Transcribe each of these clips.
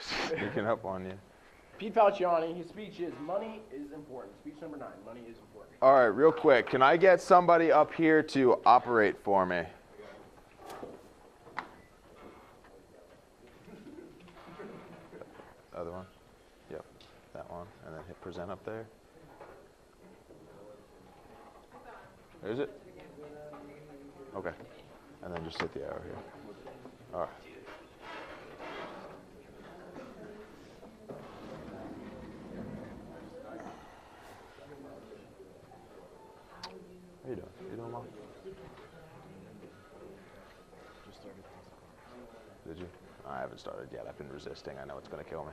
Sneaking up on you. Pete Falciani, his speech is money is important. Speech number 9, money is important. All right, real quick. Can I get somebody up here to operate for me? Other one? Yep, that one. And then hit present up there. Is it? Okay. And then just hit the arrow here. All right. How you doing? You doing well? Just started. Did you? I haven't started yet. I've been resisting. I know it's going to kill me.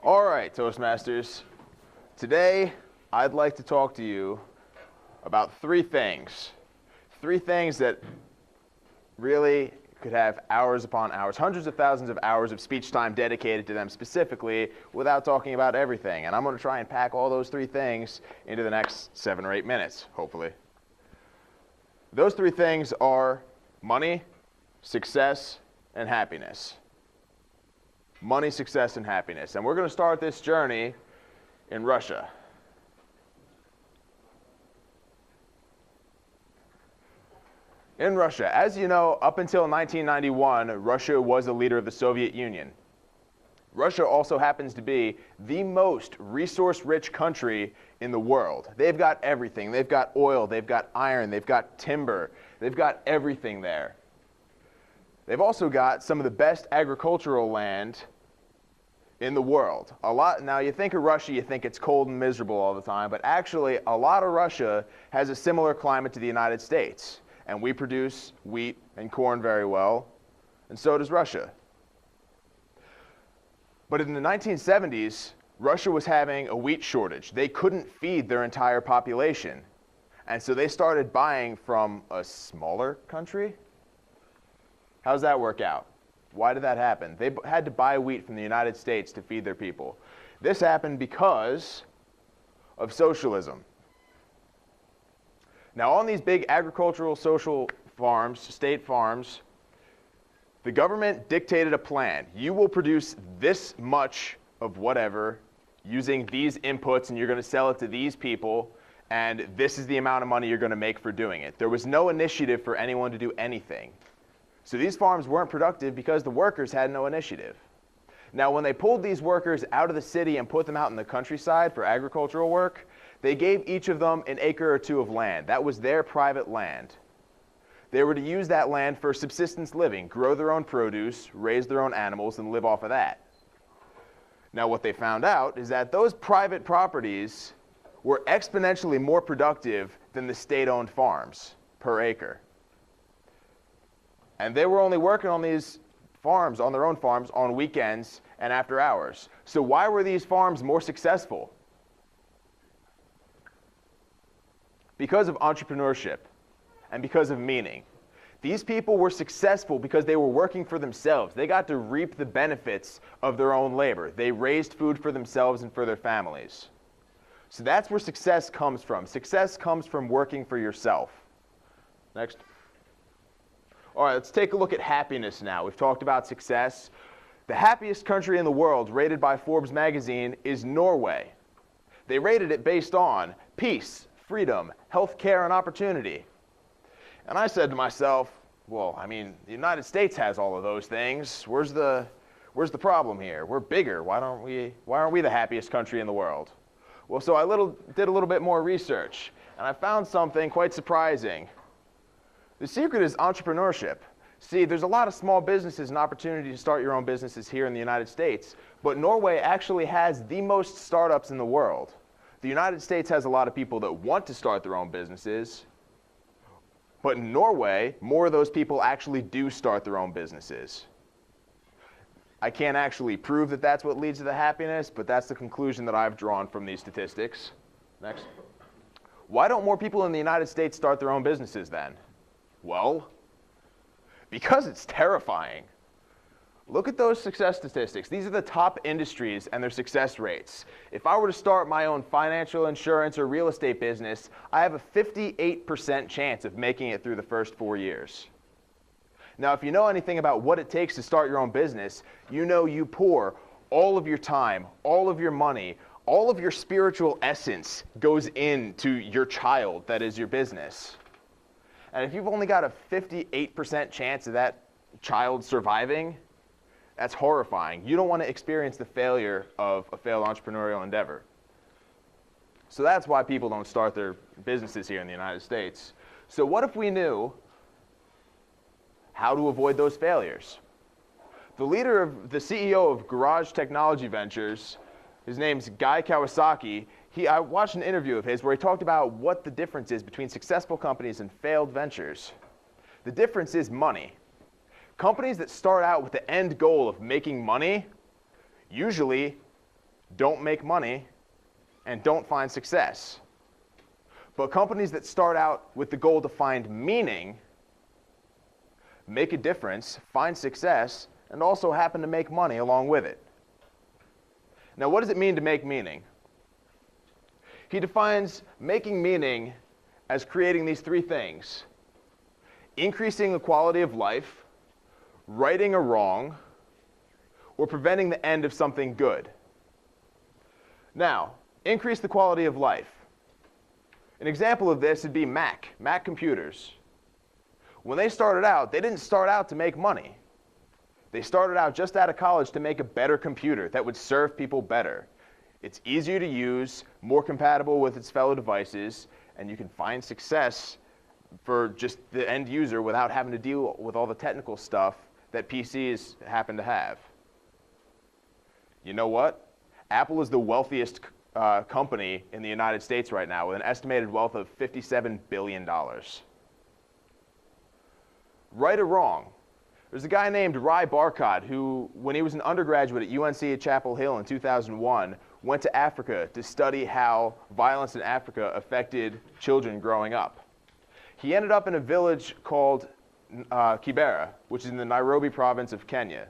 All right, Toastmasters. Today, I'd like to talk to you about 3 things. 3 things that really could have hours upon hours, hundreds of thousands of hours of speech time dedicated to them specifically without talking about everything. And I'm going to try and pack all those 3 things into the next 7 or 8 minutes, hopefully. Those 3 things are money, success, and happiness. Money, success, and happiness. And we're going to start this journey in Russia. In Russia, as you know, up until 1991, Russia was a leader of the Soviet Union. Russia also happens to be the most resource-rich country in the world. They've got everything. They've got oil, they've got iron, they've got timber, they've got everything there. They've also got some of the best agricultural land in the world. Now, you think of Russia, you think it's cold and miserable all the time, but actually, a lot of Russia has a similar climate to the United States. And we produce wheat and corn very well, and so does Russia. But in the 1970s, Russia was having a wheat shortage. They couldn't feed their entire population. And so they started buying from a smaller country. How does that work out? Why did that happen? They had to buy wheat from the United States to feed their people. This happened because of socialism. Now, on these big agricultural social farms, state farms, the government dictated a plan. You will produce this much of whatever using these inputs, and you're going to sell it to these people, and this is the amount of money you're going to make for doing it. There was no initiative for anyone to do anything. So these farms weren't productive because the workers had no initiative. Now, when they pulled these workers out of the city and put them out in the countryside for agricultural work, they gave each of them an acre or 2 of land. That was their private land. They were to use that land for subsistence living, grow their own produce, raise their own animals, and live off of that. Now, what they found out is that those private properties were exponentially more productive than the state-owned farms per acre. And they were only working on these farms, on their own farms, on weekends and after hours. So why were these farms more successful? Because of entrepreneurship and because of meaning. These people were successful because they were working for themselves. They got to reap the benefits of their own labor. They raised food for themselves and for their families. So that's where success comes from. Success comes from working for yourself. Next. All right, let's take a look at happiness now. We've talked about success. The happiest country in the world, rated by Forbes magazine, is Norway. They rated it based on peace, freedom, health care, and opportunity. And I said to myself, well, I mean, the United States has all of those things. Where's the problem here? We're bigger. Why aren't we the happiest country in the world? Well, so I did a little bit more research, and I found something quite surprising. The secret is entrepreneurship. See, there's a lot of small businesses and opportunity to start your own businesses here in the United States, but Norway actually has the most startups in the world. The United States has a lot of people that want to start their own businesses, but in Norway, more of those people actually do start their own businesses. I can't actually prove that that's what leads to the happiness, but that's the conclusion that I've drawn from these statistics. Next. Why don't more people in the United States start their own businesses then? Well, because it's terrifying. Look at those success statistics. These are the top industries and their success rates. If I were to start my own financial, insurance, or real estate business, I have a 58% chance of making it through the first 4 years. Now, if you know anything about what it takes to start your own business, you know you pour all of your time, all of your money, all of your spiritual essence goes into your child that is your business. And if you've only got a 58% chance of that child surviving, that's horrifying. You don't want to experience the failure of a failed entrepreneurial endeavor. So that's why people don't start their businesses here in the United States. So what if we knew how to avoid those failures? The CEO of Garage Technology Ventures, his name's Guy Kawasaki. I watched an interview of his where he talked about what the difference is between successful companies and failed ventures. The difference is money. Companies that start out with the end goal of making money usually don't make money and don't find success. But companies that start out with the goal to find meaning, make a difference, find success, and also happen to make money along with it. Now, what does it mean to make meaning? He defines making meaning as creating these three things: increasing the quality of life, righting a wrong, or preventing the end of something good. Now, increase the quality of life. An example of this would be Mac computers. When they started out, they didn't start out to make money. They started out just out of college to make a better computer that would serve people better. It's easier to use, more compatible with its fellow devices, and you can find success for just the end user without having to deal with all the technical stuff that PCs happen to have. You know what? Apple is the wealthiest company in the United States right now with an estimated wealth of $57 billion. Right or wrong? There's a guy named Ry Barcott who, when he was an undergraduate at UNC at Chapel Hill in 2001, went to Africa to study how violence in Africa affected children growing up. He ended up in a village called Kibera, which is in the Nairobi province of Kenya.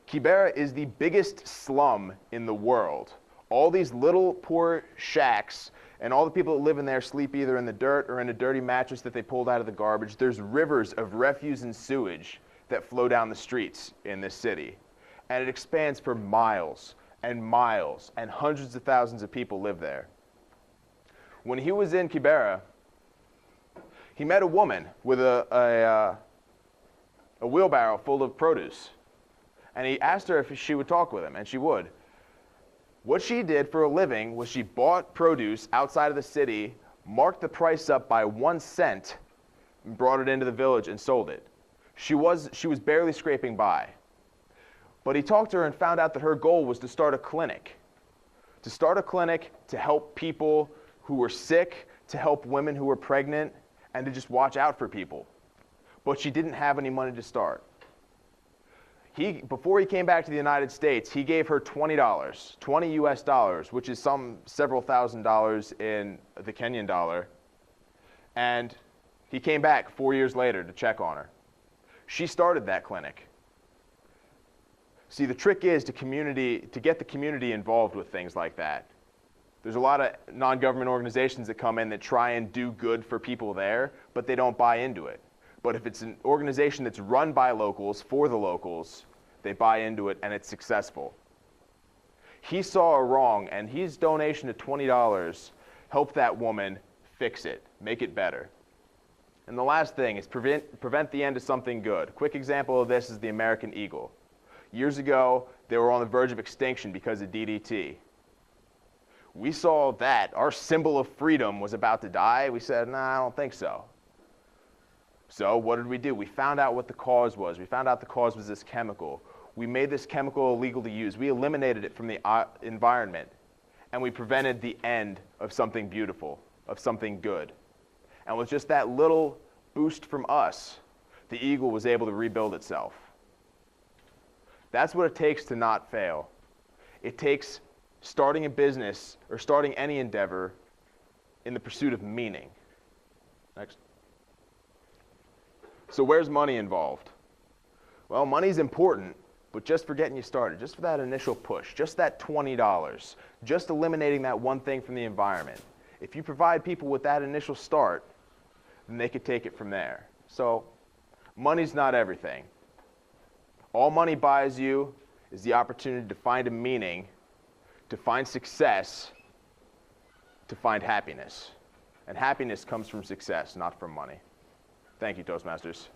Kibera is the biggest slum in the world. All these little poor shacks, and all the people that live in there sleep either in the dirt or in a dirty mattress that they pulled out of the garbage. There's rivers of refuse and sewage that flow down the streets in this city. And it expands for miles and miles, and hundreds of thousands of people live there. When he was in Kibera, he met a woman with a wheelbarrow full of produce. And he asked her if she would talk with him, and she would. What she did for a living was she bought produce outside of the city, marked the price up by 1 cent, and brought it into the village and sold it. She was barely scraping by. But he talked to her and found out that her goal was to start a clinic. To start a clinic to help people who were sick, to help women who were pregnant, and to just watch out for people. But she didn't have any money to start. Before he came back to the United States, he gave her $20, 20 US dollars, which is several thousand dollars in the Kenyan dollar. And he came back 4 years later to check on her. She started that clinic. See, the trick is to get the community involved with things like that. There's a lot of non-government organizations that come in that try and do good for people there, but they don't buy into it. But if it's an organization that's run by locals, for the locals, they buy into it and it's successful. He saw a wrong, and his donation of $20 helped that woman fix it, make it better. And the last thing is prevent the end of something good. A quick example of this is the American eagle. Years ago, they were on the verge of extinction because of DDT. We saw that our symbol of freedom was about to die. We said, nah, I don't think so. So what did we do? We found out what the cause was. We found out the cause was this chemical. We made this chemical illegal to use. We eliminated it from the environment. And we prevented the end of something beautiful, of something good. And with just that little boost from us, the eagle was able to rebuild itself. That's what it takes to not fail. It takes starting a business or starting any endeavor in the pursuit of meaning. Next. So where's money involved? Well, money's important, but just for getting you started, just for that initial push, just that $20, just eliminating that one thing from the environment. If you provide people with that initial start, then they could take it from there. So money's not everything. All money buys you is the opportunity to find a meaning, to find success, to find happiness. And happiness comes from success, not from money. Thank you, Toastmasters.